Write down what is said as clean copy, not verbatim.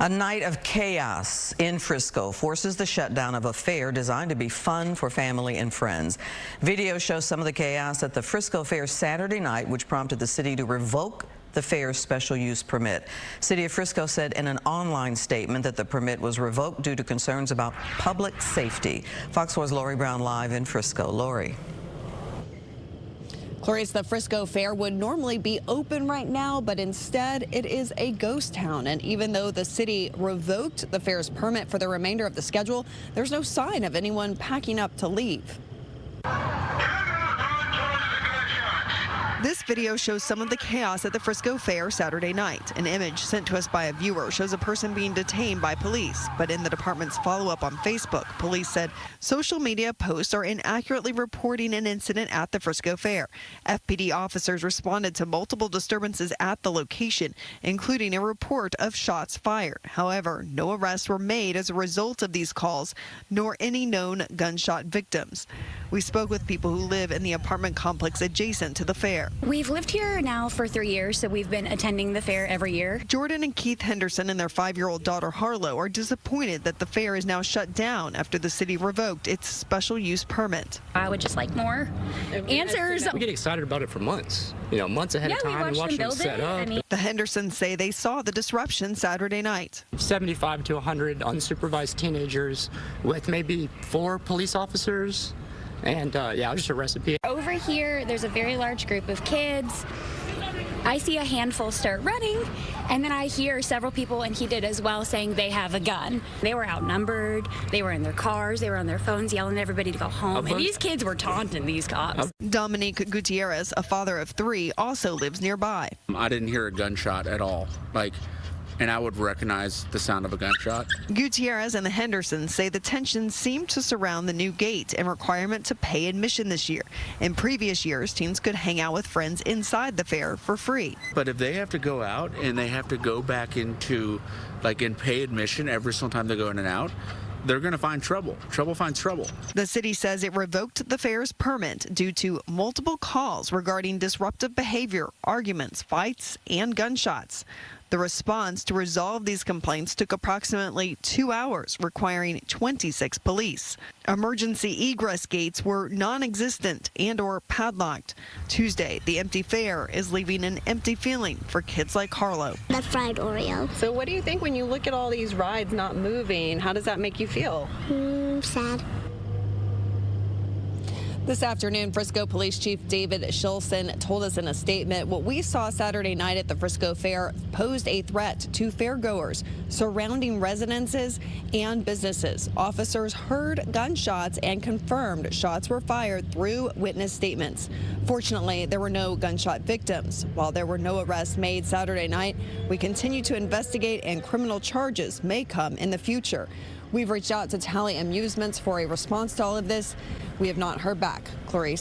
A night of chaos in Frisco forces the shutdown of a fair designed to be fun for family and friends. Video shows some of the chaos at the Frisco Fair Saturday night, which prompted the city to revoke the fair's special use permit. City of Frisco said in an online statement that the permit was revoked due to concerns about public safety. Fox 4's Lori Brown live in Frisco. Lori. Clarice, the Frisco Fair would normally be open right now, but instead it is a ghost town. And even though the city revoked the fair's permit for the remainder of the schedule, there's no sign of anyone packing up to leave. This video shows some of the chaos at the Frisco Fair Saturday night. An image sent to us by a viewer shows a person being detained by police. But in the department's follow-up on Facebook, police said social media posts are inaccurately reporting an incident at the Frisco Fair. FPD officers responded to multiple disturbances at the location, including a report of shots fired. However, no arrests were made as a result of these calls, nor any known gunshot victims. We spoke with people who live in the apartment complex adjacent to the fair. We've lived here now for 3 years, so we've been attending the fair every year. Jordan and Keith Henderson and their 5-year-old daughter Harlow are disappointed that the fair is now shut down after the city revoked its special use permit. I would just like more answers. We get excited about it for months, months ahead of time, and watch them set up. The Hendersons say they saw the disruption Saturday night. 75 to 100 unsupervised teenagers with maybe 4 police officers. And yeah, just a recipe. Over here, there's a very large group of kids. I see a handful start running, and then I hear several people, and he did as well, saying they have a gun. They were outnumbered. They were in their cars. They were on their phones yelling at everybody to go home. And these kids were taunting these cops. Dominique Gutierrez, a father of 3, also lives nearby. I didn't hear a gunshot at all. And I would recognize the sound of a gunshot. Gutierrez and the Hendersons say the tension seemed to surround the new gate and requirement to pay admission this year. In previous years, teens could hang out with friends inside the fair for free. But if they have to go out and they have to go back into, and pay admission every single time they go in and out, they're going to find trouble. Trouble finds trouble. The city says it revoked the fair's permit due to multiple calls regarding disruptive behavior, arguments, fights, and gunshots. The response to resolve these complaints took approximately 2 hours, requiring 26 police. Emergency egress gates were non-existent and/or padlocked. Tuesday, the empty fair is leaving an empty feeling for kids like Harlow. The fried Oreo. So what do you think when you look at all these rides not moving? How does that make you feel? Sad. This afternoon, Frisco Police Chief David Shilson told us in a statement what we saw Saturday night at the Frisco Fair posed a threat to fairgoers surrounding residences and businesses. Officers heard gunshots and confirmed shots were fired through witness statements. Fortunately, there were no gunshot victims. While there were no arrests made Saturday night, we continue to investigate and criminal charges may come in the future. We've reached out to Tally Amusements for a response to all of this. We have not heard back. Clarice.